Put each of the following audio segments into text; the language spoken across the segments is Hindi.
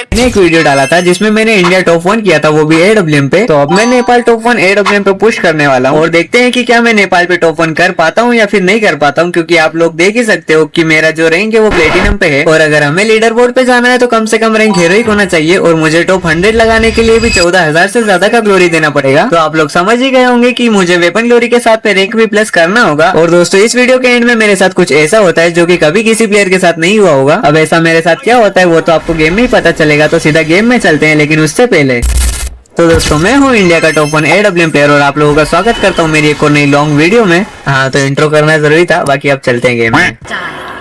मैंने एक वीडियो डाला था जिसमें मैंने इंडिया टॉप 1 किया था, वो भी AWM पे। तो अब मैं नेपाल टॉप 1 AWM पे पुश करने वाला हूँ और देखते हैं कि क्या मैं नेपाल पे टॉप 1 कर पाता हूँ या फिर नहीं कर पाता हूँ, क्योंकि आप लोग देख ही सकते हो कि मेरा जो रैंक है वो प्लेटिनम पे है। और अगर हमें लीडर बोर्ड पे जाना है तो कम से कम रैंक हीरोइक होना चाहिए और मुझे टॉप 100 लगाने के लिए भी 14,000 से ज्यादा का ग्लोरी देना पड़ेगा। तो आप लोग समझ ही गए होंगे कि मुझे वेपन ग्लोरी के साथ पे रैंक भी प्लस करना होगा। और दोस्तों इस वीडियो के एंड में मेरे साथ कुछ ऐसा होता है जो कि कभी किसी प्लेयर के साथ नहीं हुआ होगा। अब ऐसा मेरे साथ क्या होता है वो तो आपको गेम में ही पता चलेगा, तो सीधा गेम में चलते हैं। लेकिन उससे पहले तो दोस्तों मैं हूँ इंडिया का टॉप 1 AWM प्लेयर और आप लोगों का स्वागत करता हूँ मेरी एक और नई लॉन्ग वीडियो में। हाँ तो इंट्रो करना जरूरी था, बाकी अब चलते हैं गेम में।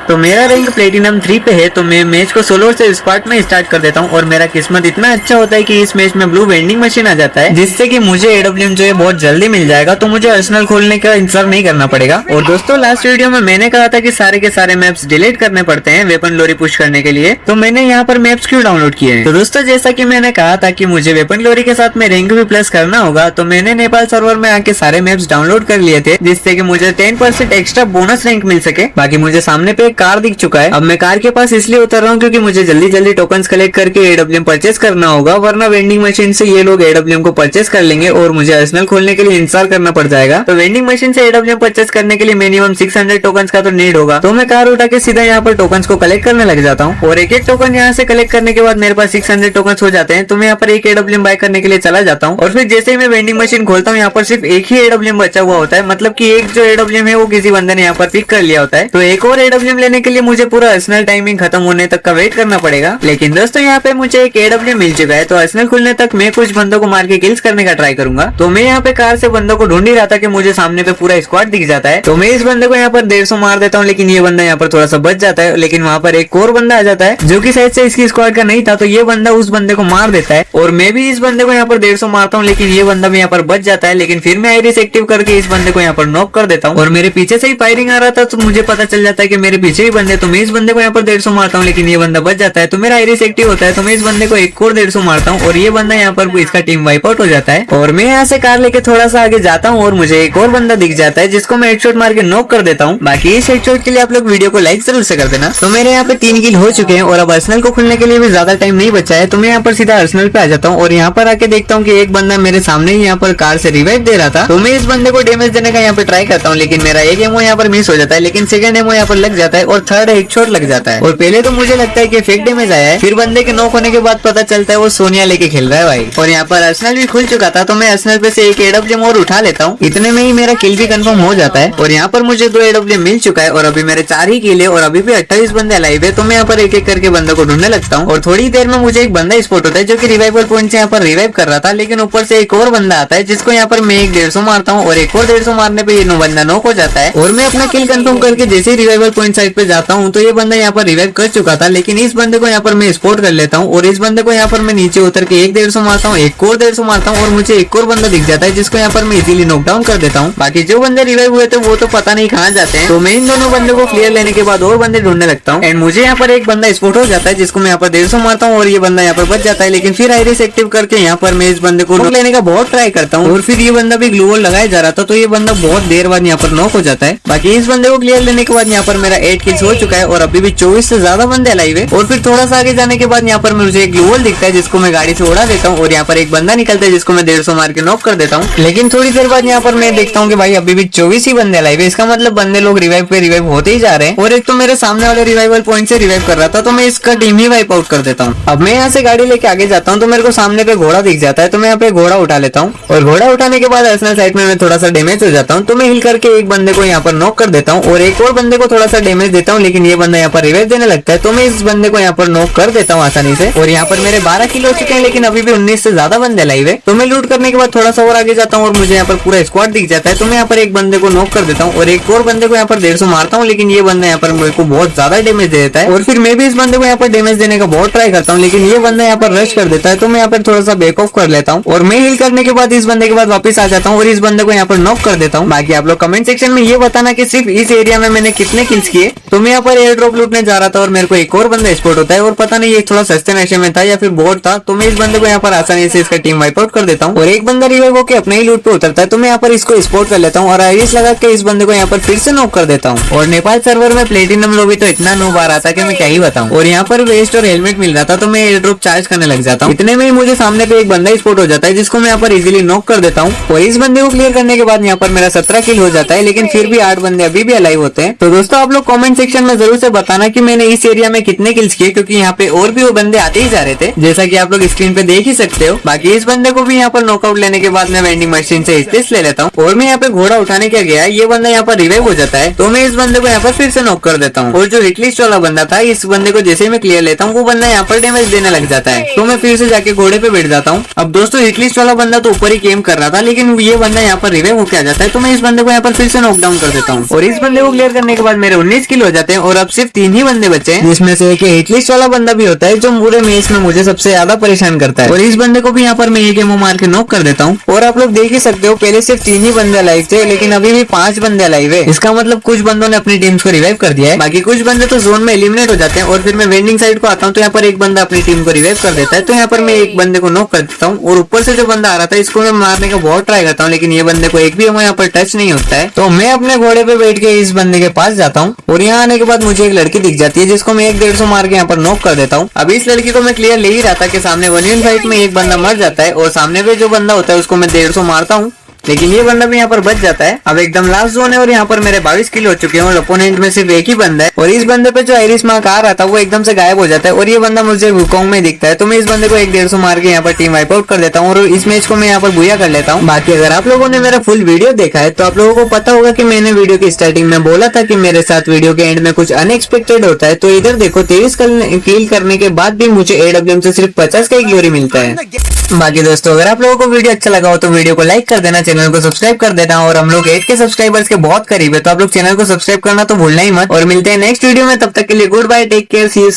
तो मेरा रैंक प्लेटिनम 3 पे है, तो मैं मैच को सोलो से स्पार्ट में स्टार्ट कर देता हूँ। और मेरा किस्मत इतना अच्छा होता है कि इस मैच में ब्लू वेंडिंग मशीन आ जाता है, जिससे कि मुझे AWM जो है बहुत जल्दी मिल जाएगा, तो मुझे अर्सेनल खोलने का इंतजार नहीं करना पड़ेगा। और दोस्तों लास्ट वीडियो में मैंने कहा था कि सारे के सारे मैप्स डिलीट करने पड़ते हैं वेपन ग्लोरी पुश करने के लिए, तो मैंने यहाँ पर मैप्स क्यों डाउनलोड किए हैं। तो दोस्तों जैसा की मैंने कहा था कि मुझे वेपन ग्लोरी के साथ में रैंक भी प्लस करना होगा, तो मैंने नेपाल सर्वर में आके सारे मैप्स डाउनलोड कर लिए थे, जिससे कि मुझे 10% एक्स्ट्रा बोनस रैंक मिल सके। बाकी मुझे सामने पे एक कार दिख चुका है। अब मैं कार के पास इसलिए उतर रहा हूँ क्योंकि मुझे जल्दी जल्दी टोकन्स कलेक्ट करके AWM परचेस करना होगा, वरना वेंडिंग मशीन से ये लोग AWM को परचेस कर लेंगे और मुझे अर्सेनल खोलने के लिए इंतजार करना पड़ जाएगा। तो वेंडिंग मशीन से AWM परचेस करने के लिए मिनिमम 600 टोकन्स का तो नीड होगा। तो मैं कार उठा के सीधा यहाँ पर टोकन्स को कलेक्ट करने लग जाता हूँ और एक एक टोकन यहाँ से कलेक्ट करने के बाद मेरे पास 600 टोकन्स हो जाते हैं। तो मैं यहाँ पर एक AWM बाय करने के लिए चला जाता हूँ और फिर जैसे ही मैं वेंडिंग मशीन खोलता हूँ यहाँ पर सिर्फ एक ही AWM बचा हुआ होता है, मतलब की एक जो AWM है वो किसी बंदे ने यहाँ पर पिक कर लिया होता है। तो एक और AWM लेने के लिए मुझे पूरा अर्सेनल टाइमिंग खत्म होने तक का वेट करना पड़ेगा। लेकिन दोस्तों यहाँ पे मुझे एक AWM मिल चुका है, तो अर्सेनल खुलने तक मैं कुछ बंदों को मार के किल्स करने का ट्राई करूंगा। तो मैं यहाँ पे कार से बंदों को ढूंढ ही रहा था कि मुझे सामने पे पूरा स्क्वाड दिख जाता है। तो मैं इस बंदे को यहाँ पर 150 मार देता हूँ, लेकिन ये बंदा यहाँ पर थोड़ा सा बच जाता है। लेकिन वहाँ पर एक और बंदा आ जाता है जो की शायद से इसकी स्क्वाड का नहीं था, तो ये बंदा उस बंदे को मार देता है और मैं भी इस बंदे को यहाँ पर 150 मारता हूँ, लेकिन ये बंदा भी यहाँ पर बच जाता है। लेकिन फिर मैं आइरिस एक्टिव करके इस बंदे को यहाँ पर नॉक कर देता हूँ और मेरे पीछे से ही फायरिंग आ रहा था, तो मुझे पता चल जाता है कि मेरे पीछे ही बंदे। तो मैं इस बंदे को यहाँ पर 150 मारता हूँ, लेकिन ये बंदा बच जाता है। तो मेरा आइरिस एक्टिव होता है, तो मैं इस बंदे को एक और 150 मारता हूँ और ये बंदा यहाँ पर इसका टीम वाइप आउट हो जाता है। और मैं यहाँ से कार लेके थोड़ा सा आगे जाता हूँ और मुझे एक और बंदा दिख जाता है जिसको मैं हेडशॉट मार के नॉक कर देता हूँ। बाकी इस हेडशॉट के लिए आप लोग वीडियो को लाइक जरूर से कर देना। तो मेरे यहाँ पे 3 किल हो चुके हैं और अब अर्सेनल को खुलने के लिए भी ज्यादा टाइम नहीं बचा है, तो मैं यहाँ पर सीधा अर्सेनल पे आ जाता हूँ और यहाँ पर आके देखता हूँ कि एक बंदा मेरे सामने ही यहाँ पर कार से रिवाइव दे रहा था। तो मैं इस बंदे को डैमेज देने का यहाँ पे ट्राई करता हूँ, लेकिन मेरा एक एमओ यहाँ पर मिस हो जाता है, लेकिन सेकंड एमओ यहाँ पर लग जाता है और थर्ड हेडशॉट लग जाता है। और पहले तो मुझे लगता है कि फेक डैमेज आया है, फिर बंदे के नॉक होने के बाद पता चलता है वो सोनिया लेके खेल रहा है भाई। और यहाँ पर अर्सेनल भी खुल चुका था, तो मैं अर्सेनल पे से एक AWM और उठा लेता हूँ। इतने में ही मेरा किल भी कंफर्म हो जाता है और यहाँ पर मुझे 2 AWM मिल चुका है और अभी मेरे 4 ही किल है और अभी भी 28 बंदे लाइव है। तो मैं यहाँ पर एक एक करके बंदों को ढूंढने लगता हूँ और थोड़ी देर में मुझे एक बंदा स्पॉट होता है जो की रिवाइवल पॉइंट से यहाँ पर रिवाइव कर रहा था, लेकिन ऊपर से एक और बंदा आता है जिसको यहाँ पर मैं एक 150 मारता हूँ और एक और 150 मारने पे ये बंदा नॉक हो जाता है। और मैं अपना किल कंफर्म करके जैसे ही रिवाइवल पॉइंट साइड पे जाता हूँ तो ये बंदा यहाँ पर रिवाइव कर चुका था, लेकिन इस बंदे को यहाँ पर मैं स्पॉट कर लेता हूँ और इस बंदे को यहाँ पर मैं नीचे उतर के एक 150 मारता हूँ, एक और 150 मारता हूँ और मुझे एक और बंदा दिख जाता है जिसको यहाँ पर मैं इजीली नॉकडाउन कर देता हूँ। बाकी जो बंदे रिवाइव हुए थे वो तो पता नहीं कहाँ जाते हैं। तो मैं इन दोनों बंदों को क्लियर लेने के बाद और बंदे ढूंढने लगता हूँ एंड मुझे यहाँ पर एक बंदा स्पॉट हो जाता है जिसको मैं यहाँ पर 150 मारता हूँ और ये बंदा यहाँ पर बच जाता है। लेकिन फिर आइरिस एक्टिव करके यहाँ पर मैं इस बंदे को नॉक लेने का बहुत ट्राई करता हूँ और फिर ये बंदा भी ग्लू वॉल लगाया जा रहा था, तो ये बंदा बहुत देर बाद यहाँ पर नॉक हो जाता है। बाकी इस बंदे को क्लियर लेने के बाद यहाँ पर मेरा 8 किल्स हो चुका है और अभी भी 24 से ज्यादा बंदे लाइव है। और फिर थोड़ा सा आगे जाने के बाद यहाँ पर मुझे एक ग्लू वॉल दिखता है जिसको मैं गाड़ी से उड़ा देता हूँ और यहाँ पर एक बंदा निकलता है जिसको मैं 150 मार के नॉक कर देता हूँ। लेकिन थोड़ी देर बाद यहाँ पर मैं देखता हूँ कि भाई अभी भी 24 ही बंदे लाइव है, इसका मतलब बंदे लोग रिवाइव पे रिवाइव होते ही जा रहे हैं। और एक तो मेरे सामने वाले रिवाइवल पॉइंट से रिवाइव कर रहा था, तो मैं इसका टीम ही वाइप आउट कर देता हूँ। अब मैं यहाँ से गाड़ी लेके आगे जाता हूँ तो मेरे को सामने पे घोड़ा दिख जाता है, तो मैं यहाँ पे घोड़ा उठा लेता हूँ और घोड़ा उठाने के बाद अर्सेनल साइड में मैं थोड़ा सा डैमेज हो जाता हूँ, तो मैं हिल करके एक बंदे को यहाँ पर नॉक कर देता हूँ और एक और बंदे को थोड़ा सा डैमेज देता हूँ, लेकिन ये बंदा यहाँ पर रिवाइव देने लगता है, तो मैं इस बंदे को यहाँ पर नॉक कर देता हूँ आसानी से। और यहाँ पर मेरे 12 किल हो चुके हैं, लेकिन अभी भी 19 से ज्यादा बंदे लाइव है। तो मैं लूट करने के बाद थोड़ा सा और आगे जाता हूँ और मुझे यहाँ पर पूरा स्क्वाड दिख जाता है, तो मैं यहाँ पर एक बंदे को नॉक कर देता हूँ और एक और बंदे को यहाँ पर 150 मारता हूँ, लेकिन ये बंदा यहाँ पर मेरे को बहुत ज्यादा डैमेज दे देता है। और फिर मैं भी इस बंदे को यहाँ पर डैमेज देने का बहुत ट्राई करता हूँ, लेकिन ये बंदा यहाँ पर रश कर देता है, तो मैं यहाँ पर थोड़ा सा बैक ऑफ कर लेता हूँ और मैं हिल करने के बाद इस बंदे के बाद वापस आ जाता हूँ और इस बंदे को यहाँ पर नॉक कर देता हूँ। बाकी आप लोग कमेंट सेक्शन में ये बताना कि सिर्फ इस एरिया में मैंने कितने किल्स किए। तो मैं यहाँ पर एयर ड्रॉप लूटने जा रहा था और मेरे को एक और बंदा स्पॉट होता है और पता नहीं ये थोड़ा सस्ते नशे में था या फिर बोट था। तो मैं इस बंदे को यहाँ पर आसानी से इसका टीम वाइप आउट कर देता हूँ और एक बंदा रिवाइव होकर अपने ही लूट पे उतरता है। तो मैं यहाँ पर इसको स्पॉट कर लेता हूँ और आईरिस लगा के इस बंदे को यहाँ पर फिर से नॉक कर देता हूँ। और नेपाल सर्वर में प्लेटिनम लॉबी तो इतना नोब आ रहा था कि मैं क्या ही बताऊँ। और यहाँ पर वेस्ट और हेलमेट मिल रहा था तो मैं एयर ड्रॉप चार्ज करने लग जाता हूँ। इतने में ही मुझे सामने पे एक बंदा स्पॉट हो जाता है जिसको मैं यहाँ पर इजीली नॉक कर देता हूँ। और इस बंदे को क्लियर करने के बाद यहाँ पर मेरा 17 किल हो जाता है, लेकिन फिर भी 8 बंदे अभी भी अलाइव होते हैं। तो दोस्तों आप लोग कमेंट सेक्शन में जरूर से बताना कि मैंने इस एरिया में कितने किल्स किए, क्योंकि यहाँ पे और भी वो बंदे आते ही जा रहे थे जैसा कि आप लोग स्क्रीन पे देख ही सकते हो। बाकी इस बंदे को भी यहाँ पर नॉकआउट लेने के बाद मैं वेंडिंग मशीन से स्पेस ले लेता हूँ और मैं यहाँ पे घोड़ा उठाने क्या गया, ये बंदा यहाँ पर रिवाइव हो जाता है। तो मैं इस बंदे को यहाँ पर फिर से नॉक कर देता हूँ और जो हिटलिस्ट वाला बंदा था इस बंदे को जैसे मैं क्लियर लेता हूँ वो बंदा यहाँ पर डैमेज देने लग जाता है। तो मैं फिर से जाके घोड़े पे बैठ जाता हूँ। अब दोस्तों हिटलिस्ट वाला बंदा तो ऊपर ही गेम कर रहा था, लेकिन ये बंदा यहाँ पर रिवाइव होकर आ जाता है। तो मैं इस बंदे को यहाँ पर फिर से नॉकडाउन कर देता हूँ और इस बंदे को क्लियर करने के बाद मेरे 19 किल हो जाते हैं और अब सिर्फ 3 ही बंदे बचे हैं, जिसमें से एक हिटलिस्ट वाला बंदा भी होता है जो पूरे मैच में मुझे सबसे ज्यादा परेशान करता है। और इस बंदे को भी यहाँ पर मैं एक एमओ मार के नॉक कर देता हूँ। और आप लोग देख ही सकते हो पहले सिर्फ 3 ही बंदे अलाइव थे, लेकिन अभी भी 5 बंदे अलाइव है। इसका मतलब कुछ बंदों ने अपनी टीम्स को रिवाइव कर दिया है, बाकी कुछ बंदे तो जोन में एलिमिनेट हो जाते हैं। और फिर मैं वेंडिंग साइड को आता हूँ तो यहाँ पर एक बंदा अपनी टीम को रिवाइव कर देता है। तो यहाँ पर मैं एक बंदे को नॉक कर देता हूँ और ऊपर से जो बंदा आ रहा था इसको मैं मारने का बहुत ट्राई करता हूँ, लेकिन ये बंदे को एक भी एमओ यहाँ पर टच नहीं होता है। तो मैं अपने घोड़े पे बैठ के इस बंदे के पास जाता हूँ और यहाँ आने के बाद मुझे एक लड़की दिख जाती है जिसको मैं 150 मार के यहाँ पर नॉक कर देता हूँ। अभी इस लड़की को मैं क्लियर ले ही रहा था कि सामने 1v1 फाइट में एक बंदा मर जाता है और सामने पे जो बंदा होता है उसको मैं 150 मारता हूँ, लेकिन ये बंदा भी यहाँ पर बच जाता है। अब एकदम लास्ट जोन है और यहाँ पर मेरे 22 किल हो चुके हैं और अपोनेंट में सिर्फ एक ही बंदा है। और इस बंदे पे जो आयरिस मार्क आ रहा था वो एकदम से गायब हो जाता है और ये बंदा मुझे वुकोंग में दिखता है। तो मैं इस बंदे को 150 मार के यहाँ पर टीम वाइप आउट कर देता हूँ और इस मैच को मैं यहाँ पर बुया कर लेता हूँ। बाकी अगर आप लोगों ने मेरा फुल वीडियो देखा है तो आप लोगों को पता होगा कि मैंने वीडियो की स्टार्टिंग में बोला था कि मेरे साथ वीडियो के एंड में कुछ अनएक्सपेक्टेड होता है। तो इधर देखो 23 किल करने के बाद भी मुझे एडब्ल्यूएम से सिर्फ 50 का ही ग्लोरी मिलता है। बाकी दोस्तों अगर आप लोगों को वीडियो अच्छा लगा हो तो वीडियो को लाइक कर देना, चैनल को सब्सक्राइब कर देना और हम लोग 8 के सब्सक्राइबर्स के बहुत करीब है, तो आप लोग चैनल को सब्सक्राइब करना तो भूलना ही मत। और मिलते हैं नेक्स्ट वीडियो में, तब तक के लिए good bye, take care, see you.